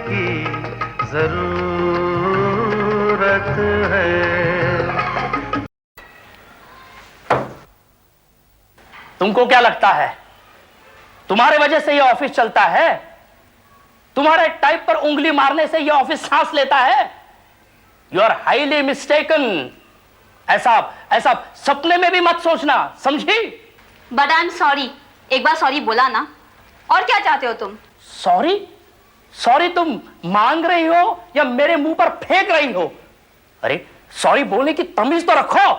की जरूरत है। तुमको क्या लगता है तुम्हारे वजह से यह ऑफिस चलता है? तुम्हारे टाइप पर उंगली मारने से यह ऑफिस सांस लेता है? You are highly mistaken. ऐसा ऐसा सपने में भी मत सोचना, समझी? But I am sorry. एक बार सॉरी बोला ना। और क्या चाहते हो तुम? सॉरी? सॉरी तुम मांग रही हो या मेरे मुंह पर फेंक रही हो? अरे सॉरी बोलने की तमीज तो रखो।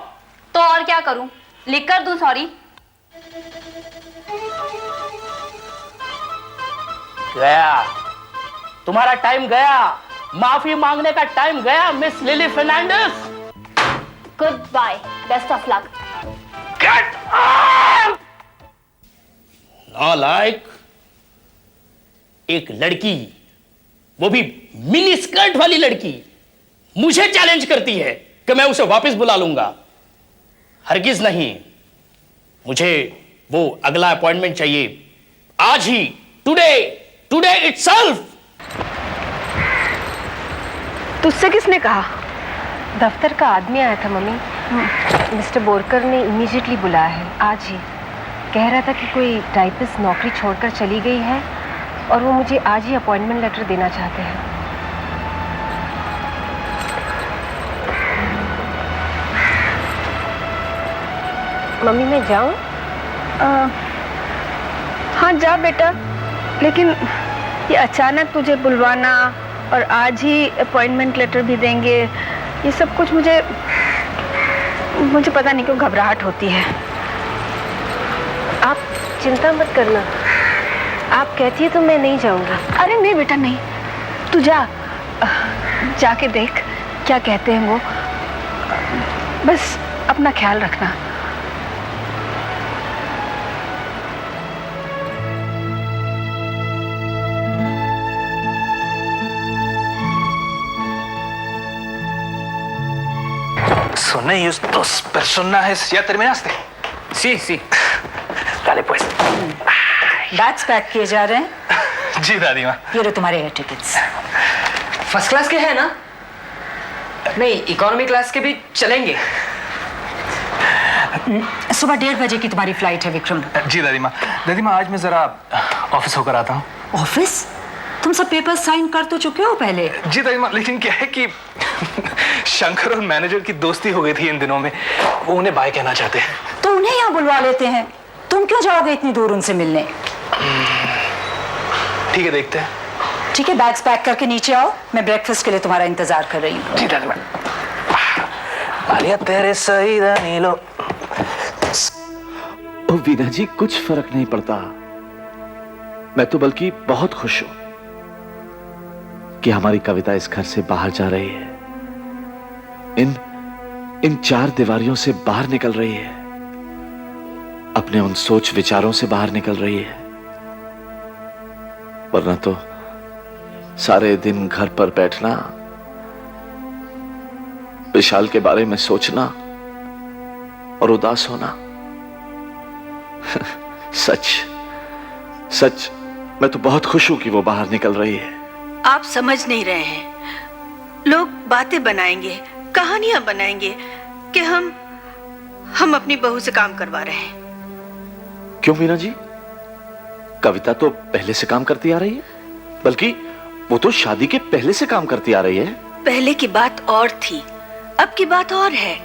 तो और क्या करूं? लिख कर दूं सॉरी? गया तुम्हारा टाइम, गया माफी मांगने का टाइम गया miss Lily Fernandes. Good bye, best of luck. Get out. नालायक, एक लड़की, वो भी मिनी स्कर्ट वाली लड़की, मुझे चैलेंज करती है कि मैं उसे वापस बुला लूंगा। हरगिज नहीं, मुझे वो अगला अपॉइंटमेंट चाहिए आज ही, टुडे इटसेल्फ। तुझसे किसने कहा? दफ्तर का आदमी आया था मम्मी। मिस्टर बोरकर ने इमीडिएटली बुलाया है आज ही। कह रहा था कि कोई टाइपिस्ट नौकरी छोड़कर चली गई है और वो मुझे आज ही अपॉइंटमेंट लेटर देना चाहते हैं। मम्मी मैं जाऊं? हाँ जा बेटा, लेकिन ये अचानक तुझे बुलवाना और आज ही अपॉइंटमेंट लेटर भी देंगे, ये सब कुछ मुझे पता नहीं क्यों घबराहट होती है। आप चिंता मत करना, आप कहती है तो मैं नहीं जाऊंगी। अरे नहीं बेटा नहीं, तू जाके देख क्या कहते हैं वो। बस अपना ख्याल रखना। Son ellos dos personajes. ¿Ya terminaste? Sí. Dale pues. Bags pack किए जा रहे हैं। जी दादी माँ। ये लो तुम्हारे एयर टिकट्स। फर्स्ट क्लास के हैं ना? नहीं, इकोनॉमी क्लास के भी चलेंगे। सुबह 1:30 बजे की तुम्हारी फ्लाइट है विक्रम। जी दादी माँ। दादी माँ आज मैं जरा ऑफिस होकर आता हूँ। ऑफिस? तुम सब पेपर साइन कर तो चुके हो पहले। जी दादी माँ, लेकिन क्या है कि शंकर और मैनेजर की दोस्ती हो गई थी इन दिनों में, वो उन्हें बाय कहना चाहते हैं। तो उन्हें यहाँ बुलवा लेते हैं। तुम क्यों जाओगे इतनी दूर उनसे मिलने? ठीक है, देखते हैं। ठीक है, बैग्स पैक करके नीचे आओ, मैं ब्रेकफास्ट के लिए तुम्हारा इंतजार कर रही हूँ। जी दादी माँ। आलिया तेरे सही नीलो। ओ वीना जी, कुछ फर्क नहीं पड़ता। मैं तो बल्कि बहुत खुश हूं कि हमारी कविता इस घर से बाहर जा रही है, इन 4 दीवारियों से बाहर निकल रही है, अपने उन सोच विचारों से बाहर निकल रही है। वरना तो सारे दिन घर पर बैठना, विशाल के बारे में सोचना और उदास होना। सच मैं तो बहुत खुश हूं कि वो बाहर निकल रही है। आप समझ नहीं रहे हैं। लोग बातें बनाएंगे, कहानियां बनाएंगे कि हम अपनी बहू से काम करवा रहे हैं। क्यों मीना जी? कविता तो पहले से काम करती आ रही है, बल्कि वो तो शादी के पहले से काम करती आ रही है। पहले की बात और थी, अब की बात और है।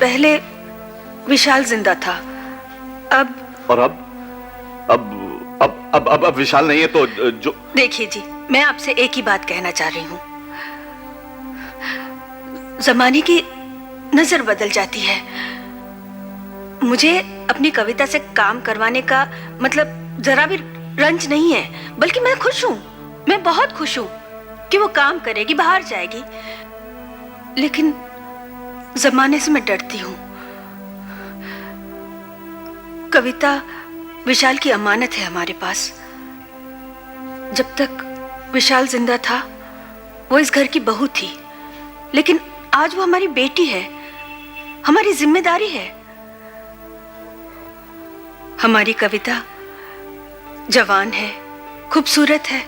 पहले विशाल जिंदा था, अब विशाल नहीं है तो जो। देखिए जी, मैं आपसे एक ही बात कहना चाह रही हूँ। जमाने की नजर बदल जाती है। मुझे अपनी कविता से काम करवाने का मतलब जरा भी रंज नहीं है, बल्कि मैं खुश हूँ, मैं बहुत खुश हूँ कि वो काम करेगी, बाहर जाएगी। लेकिन जमाने से मैं डरती हूँ। कविता विशाल की अमानत है हमारे पास। जब तक विशाल जिंदा था वो इस घर की बहू थी, लेकिन आज वो हमारी बेटी है, हमारी जिम्मेदारी है। हमारी कविता जवान है, खूबसूरत है,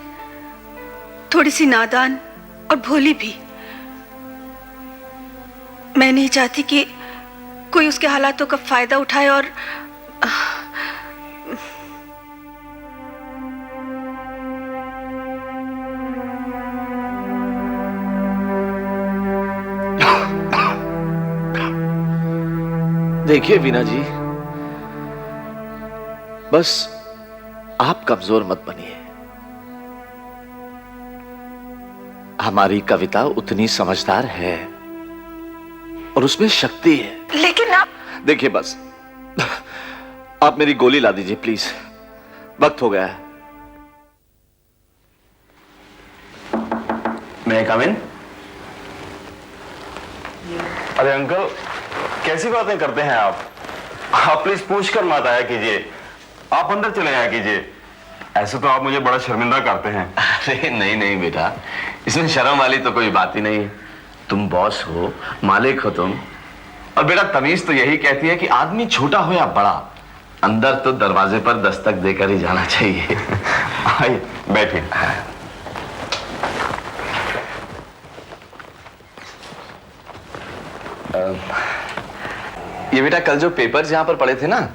थोड़ी सी नादान और भोली भी। मैं नहीं चाहती कि कोई उसके हालातों का फायदा उठाए और देखिए वीना जी, बस आप कमजोर मत बनिए। हमारी कविता उतनी समझदार है और उसमें शक्ति है। लेकिन आप देखिए बस आप मेरी गोली ला दीजिए प्लीज, वक्त हो गया है। मैं कम इन? अरे अंकल, कैसी बातें करते हैं आप प्लीज पूछ कर मत आया कीजिए, आप अंदर चले आया कीजिए। ऐसे तो आप मुझे बड़ा शर्मिंदा करते हैं। अरे नहीं नहीं बेटा, इसमें शर्म वाली तो कोई बात ही नहीं। तुम बॉस हो, मालिक हो तुम। और बेटा तमीज तो यही कहती है कि आदमी छोटा हो या बड़ा, अंदर तो दरवाजे पर दस्तक देकर ही जाना चाहिए। आइए बैठिए। ये बेटा कल जो पेपर्स यहां पर पड़े थे ना,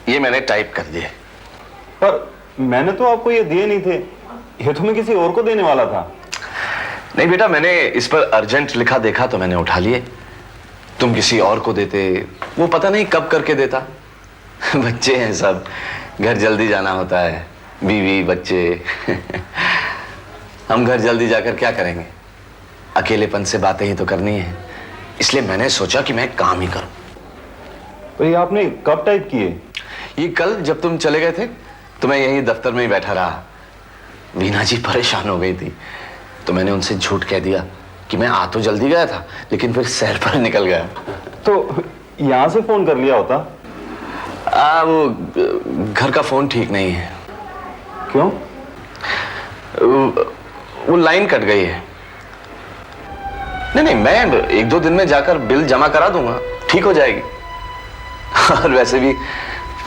ये मैंने टाइप कर दिए। पर मैंने तो आपको ये दिए नहीं थे, ये तो मैं किसी और को देने वाला था। नहीं बेटा, मैंने इस पर अर्जेंट लिखा देखा तो मैंने उठा लिए। तुम किसी और को देते, वो पता नहीं कब करके देता। बच्चे हैं सब, घर जल्दी जाना होता है, बीवी बच्चे। हम घर जल्दी जाकर क्या करेंगे, अकेलेपन से बातें ही तो करनी है। इसलिए मैंने सोचा कि मैं काम ही करूं। तो ये आपने कब टाइप किए? ये कल जब तुम चले गए थे तो मैं यहीं दफ्तर में ही बैठा रहा। वीना जी परेशान हो गई थी तो मैंने उनसे झूठ कह दिया कि मैं आ तो जल्दी गया था लेकिन फिर सैर पर निकल गया। तो यहां से फोन कर लिया होता। वो घर का फोन ठीक नहीं है। क्यों? वो लाइन कट गई है। नहीं मैं 1-2 दिन में जाकर बिल जमा करा दूंगा, ठीक हो जाएगी। और वैसे भी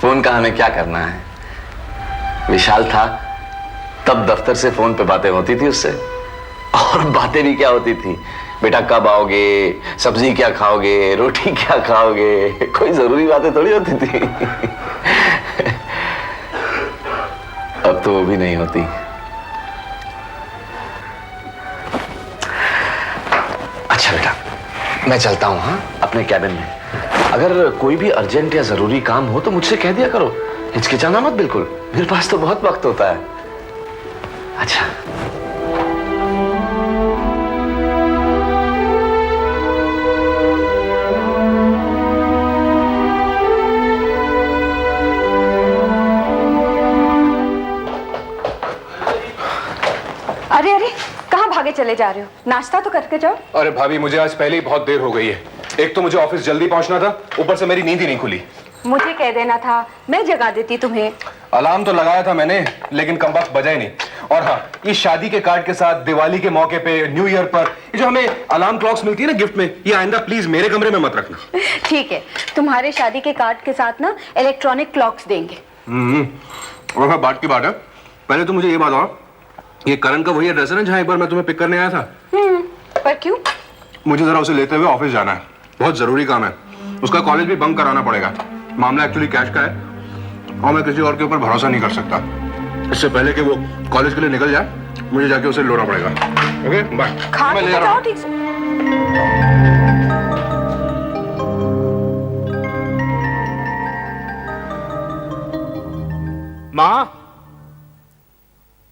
फोन का हमें क्या करना है, विशाल था तब दफ्तर से फोन पे बातें होती थी उससे। और बातें भी क्या होती थी, बेटा कब आओगे, सब्जी क्या खाओगे, रोटी क्या खाओगे, कोई जरूरी बातें थोड़ी होती थी। अब तो वो भी नहीं होती। अच्छा बेटा मैं चलता हूं, हाँ अपने कैबिन में। अगर कोई भी अर्जेंट या जरूरी काम हो तो मुझसे कह दिया करो, हिचकिचाना मत बिल्कुल, मेरे पास तो बहुत वक्त होता है। अच्छा अरे अरे, कहाँ भागे चले जा रहे हो? नाश्ता तो करके जाओ। अरे भाभी मुझे आज पहले ही बहुत देर हो गई है। एक तो मुझे ऑफिस जल्दी पहुंचना था, ऊपर से मेरी नींद ही नहीं खुली। मुझे कह देना था, मैं जगा देती तुम्हें। अलार्म तो लगाया था मैंने लेकिन कम वक्त बजा ही नहीं। और हाँ, इस शादी के कार्ड के साथ दिवाली के मौके पे, न्यू ईयर पर ये जो हमें अलार्म क्लॉक्स मिलती है ना गिफ्ट में, ये आइंदा प्लीज मेरे कमरे में मत रखना। ठीक है, तुम्हारे शादी के कार्ड के साथ ना इलेक्ट्रॉनिक क्लॉक्स देंगे। और हाँ बात की बात है, पहले तो मुझे ये बात और, ये करण का वही एड्रेस है ना जहाँ एक बार मैं तुम्हें पिक करने आया था? पर क्यों? मुझे जरा उसे लेते हुए ऑफिस जाना है, बहुत जरूरी काम है। उसका कॉलेज भी बंक कराना पड़ेगा। मामला एक्चुअली कैश का है और मैं किसी और के ऊपर भरोसा नहीं कर सकता। इससे पहले कि वो कॉलेज के लिए निकल जाए मुझे जाके उसे लोना पड़ेगा। Okay bye. मैं ले रहा हूँ। ठीक से। माँ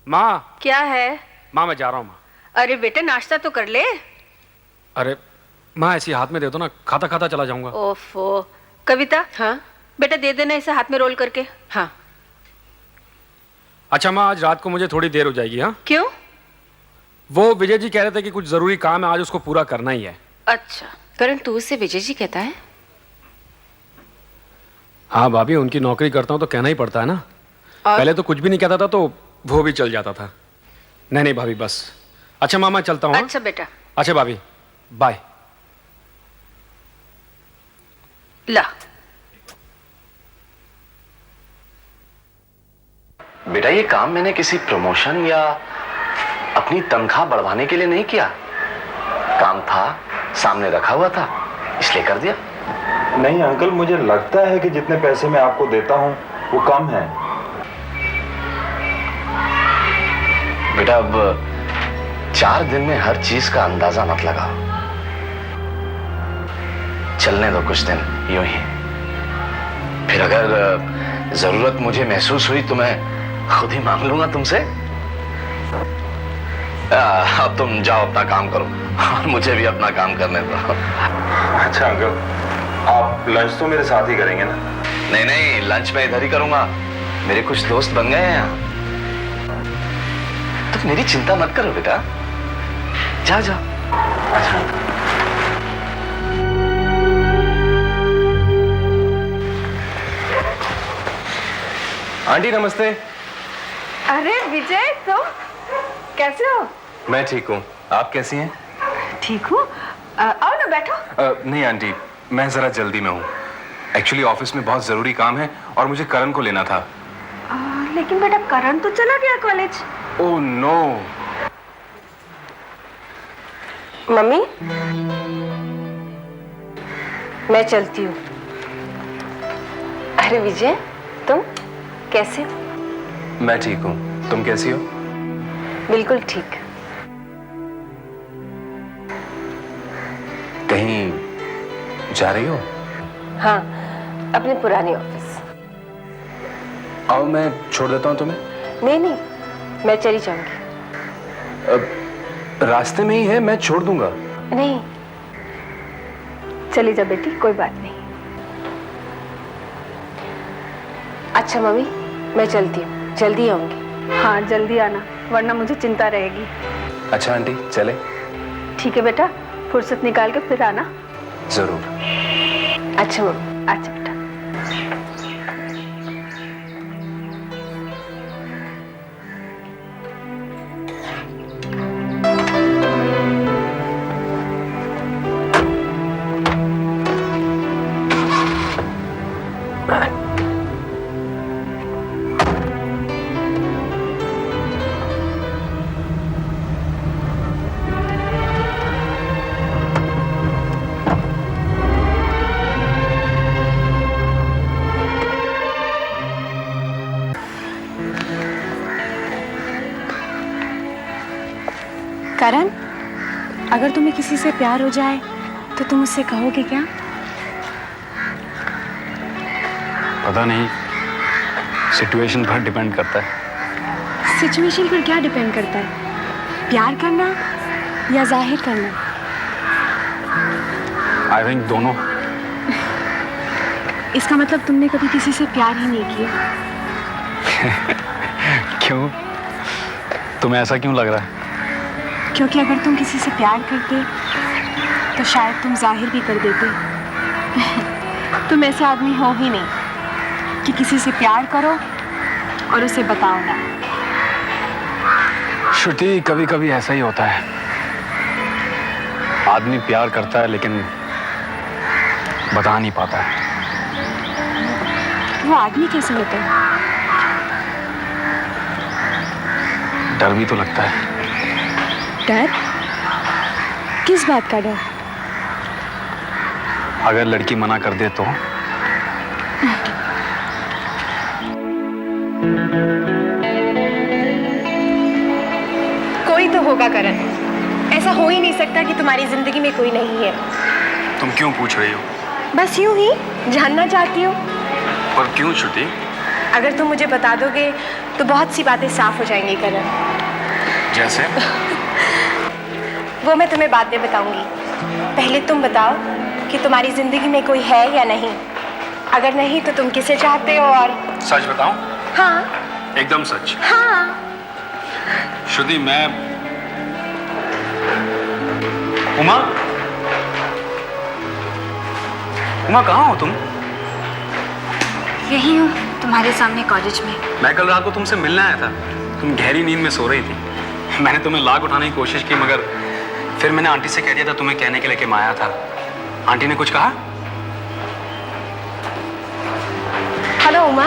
माँ। क्या है? माँ मैं जा रहा हूँ माँ। अरे बेटा नाश्ता तो कर ले। अरे माँ ऐसी हाथ में दे दो ना, खाता खाता चला जाऊंगा। ओफो। कविता, हाँ बेटा दे देना इसे हाथ में रोल करके। हाँ। अच्छा माँ, आज रात को मुझे थोड़ी देर हो जाएगी। हाँ क्यों? वो विजय जी कह रहे थे कि कुछ जरूरी काम है, आज उसको पूरा करना ही है। अच्छा। करण तू उससे विजय जी कहता है? हाँ भाभी, उनकी नौकरी करता हूँ तो कहना ही पड़ता है ना। पहले तो कुछ भी नहीं कहता था तो वो भी चल जाता था। नहीं नहीं भाभी बस। अच्छा माँ मैं चलता हूँ। अच्छा बेटा। अच्छा भाभी बाय। ला। बेटा ये काम मैंने किसी प्रमोशन या अपनी तनख्वाह बढ़वाने के लिए नहीं किया, काम था, सामने रखा हुआ था, इसलिए कर दिया। नहीं अंकल, मुझे लगता है कि जितने पैसे मैं आपको देता हूं वो कम है। बेटा अब 4 दिन में हर चीज का अंदाजा मत लगाओ, चलने दो कुछ दिन यूं ही, फिर अगर जरूरत मुझे महसूस हुई तो मैं खुद ही मांग लूंगा तुमसे। अब तुम जाओ अपना काम करो और मुझे भी अपना काम करने दो। अच्छा अंकल, आप लंच तो मेरे साथ ही करेंगे ना? नहीं नहीं, लंच मैं इधर ही करूंगा, मेरे कुछ दोस्त बन गए हैं यहाँ। तुम मेरी चिंता मत करो बेटा, जाओ जाओ। अच्छा आंटी नमस्ते। अरे विजय, तुम कैसे हो? मैं ठीक हूँ, आप कैसी हैं? ठीक हूँ, आओ ना बैठो। नहीं आंटी, मैं जरा जल्दी में हूँ। एक्चुअली ऑफिस में बहुत जरूरी काम है और मुझे करण को लेना था। लेकिन बेटा करण तो चला गया कॉलेज। Oh no. मम्मी, मैं चलती हूँ। अरे विजय, तुम कैसे हो? मैं ठीक हूँ, तुम कैसी हो? बिल्कुल ठीक। कहीं जा रही हो? हाँ, अपने पुराने ऑफिस। आओ मैं छोड़ देता हूँ तुम्हें। नहीं नहीं, मैं चली जाऊंगी। रास्ते में ही है, मैं छोड़ दूंगा। नहीं, चली जा बेटी, कोई बात नहीं। अच्छा मम्मी, मैं चलती हूँ, जल्दी आऊंगी। हाँ जल्दी आना, वरना मुझे चिंता रहेगी। अच्छा आंटी, चले? ठीक है बेटा, फुर्सत निकाल के फिर आना। जरूर। अच्छा मम्मी, अच्छा बेटा। करण, अगर तुम्हें किसी से प्यार हो जाए तो तुम उससे कहोगे क्या? पता नहीं, सिचुएशन पर डिपेंड करता है। सिचुएशन पर क्या डिपेंड करता है? प्यार करना या जाहिर करना? आई थिंक दोनों। इसका मतलब तुमने कभी किसी से प्यार ही नहीं किया। क्यों? तुम्हें ऐसा क्यों लग रहा है? क्योंकि अगर तुम किसी से प्यार करते तो शायद तुम जाहिर भी कर देते। तुम ऐसे आदमी हो ही नहीं कि किसी से प्यार करो और उसे बताओ ना। श्रुति, कभी कभी ऐसा ही होता है, आदमी प्यार करता है लेकिन बता नहीं पाता है। वो आदमी कैसे होता है? डर भी तो लगता है। डर? किस बात का डर? अगर लड़की मना कर दे तो? कोई तो होगा करण, ऐसा हो ही नहीं सकता कि तुम्हारी जिंदगी में कोई नहीं है। तुम क्यों पूछ रही हो? बस यूं ही जानना चाहती हूँ। पर क्यों श्रुति? अगर तुम मुझे बता दोगे तो बहुत सी बातें साफ हो जाएंगी करण। जैसे? वो मैं तुम्हें बाद में बताऊंगी। पहले तुम बताओ कि तुम्हारी जिंदगी में कोई है या नहीं। अगर नहीं तो तुम किसे चाहते हो? और सच बताऊं? हाँ। एकदम सच? हाँ। श्रुति, मैं उमा कहाँ हो तुम? यही हूँ, तुम्हारे सामने कॉलेज में। मैं कल रात को तुमसे मिलने आया था, तुम गहरी नींद में सो रही थी। मैंने तुम्हें लाग उठाने की कोशिश की, मगर फिर मैंने आंटी से कह दिया था तुम्हें कहने के लिए कि मैं आया था। आंटी ने कुछ कहा? हेलो उमा।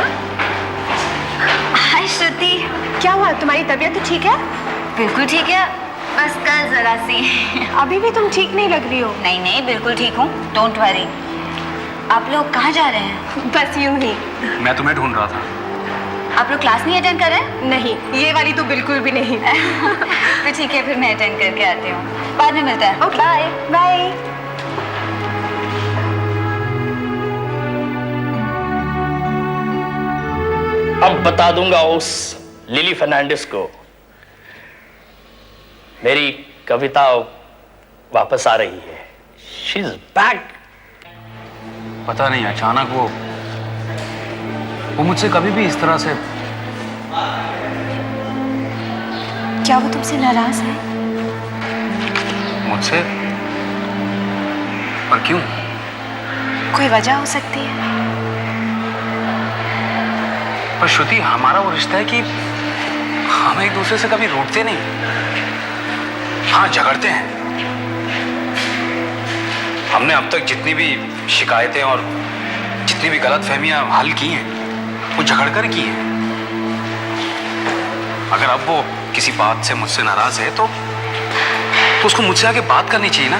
हाय श्रुति। क्या हुआ, तुम्हारी तबीयत तो ठीक है? बिल्कुल ठीक है, बस कल जरा सी। अभी भी तुम ठीक नहीं लग रही हो। नहीं नहीं, बिल्कुल ठीक हूँ, डोंट वरी। आप लोग कहाँ जा रहे हैं? बस यूं ही। मैं तुम्हें ढूंढ रहा था। आप लोग क्लास नहीं अटेंड कर रहे हैं? नहीं, ये वाली तो बिल्कुल भी नहीं। तो ठीक है, फिर मैं अटेंड करके आती हूँ, बाद में मिलते हैं। Okay, bye bye. अब बता दूंगा उस लिली फर्नांडिस को मेरी कविता वापस आ रही है। She is back. पता नहीं अचानक वो मुझसे कभी भी इस तरह से। क्या वो तुमसे नाराज है? मुझसे? पर क्यों? कोई वजह हो सकती है। पर श्रुति, हमारा वो रिश्ता है कि हम एक दूसरे से कभी रूठते नहीं, हाँ झगड़ते हैं। हमने अब तक जितनी भी शिकायतें और जितनी भी गलतफहमियां हल की हैं, वो झगड़ कर की हैं। अगर अब वो किसी बात से मुझसे नाराज है तो उसको मुझसे आके बात करनी चाहिए ना।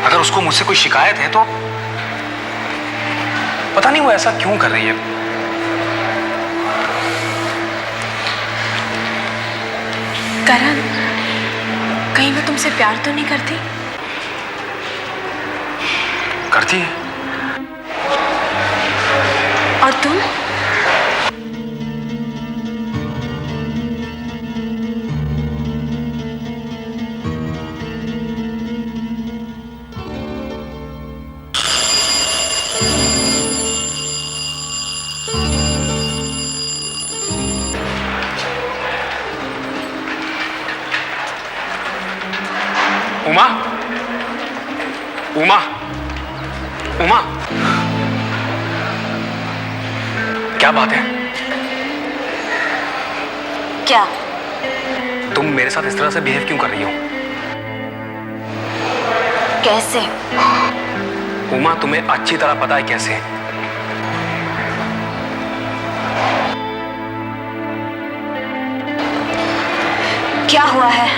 अगर उसको मुझसे कोई शिकायत है तो पता नहीं वो ऐसा क्यों कर रही है। करण, कहीं वो तुमसे प्यार तो नहीं करती? करती है। और तुम? उमा, उमा, उमा, क्या बात है? क्या? तुम मेरे साथ इस तरह से बिहेव क्यों कर रही हो? कैसे? उमा, तुम्हें अच्छी तरह पता है कैसे। क्या हुआ है?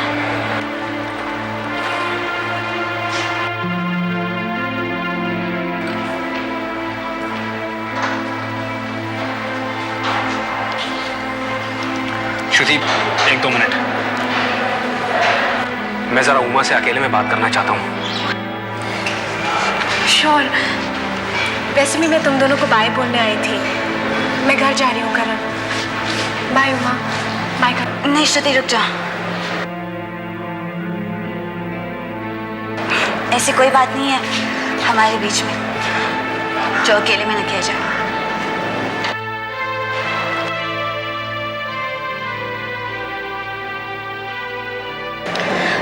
श्रुति, 1-2 मिनट, मैं जरा उमा से अकेले में बात करना चाहता हूँ। श्योर। वैसे भी मैं तुम दोनों को बाय बोलने आई थी। मैं घर जा रही हूँ करण। बाय उमा। बाय करण। नहीं श्रुति, रुक जा। ऐसी कोई बात नहीं है हमारे बीच में जो अकेले में न किया जाए।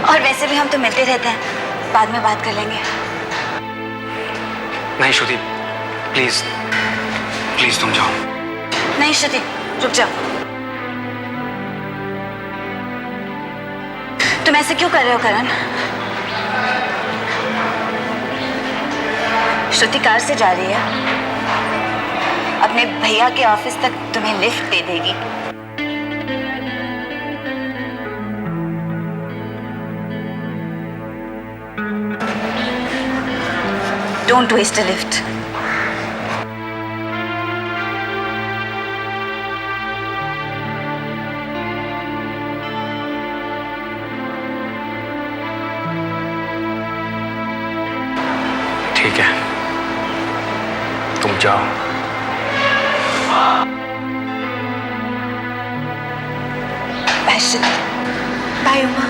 और वैसे भी हम तो मिलते रहते हैं, बाद में बात कर लेंगे। नहीं श्रुति, प्लीज प्लीज तुम जाओ। नहीं श्रुति, रुक जाओ। तुम ऐसे क्यों कर रहे हो करण? श्रुति कार से जा रही है, अपने भैया के ऑफिस तक तुम्हें लिफ्ट दे देगी। Don't waste a lift. ठीक है, तुम जाओ। Bye Shruti. Bye Uma.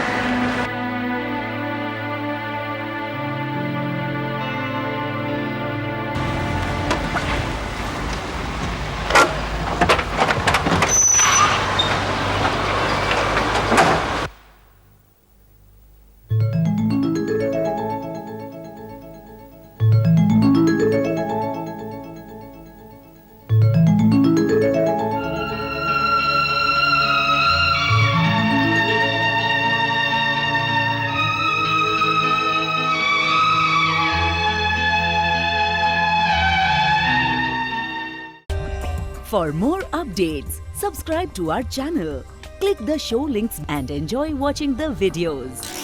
For more updates, Subscribe to our channel, click the show links and enjoy watching the videos.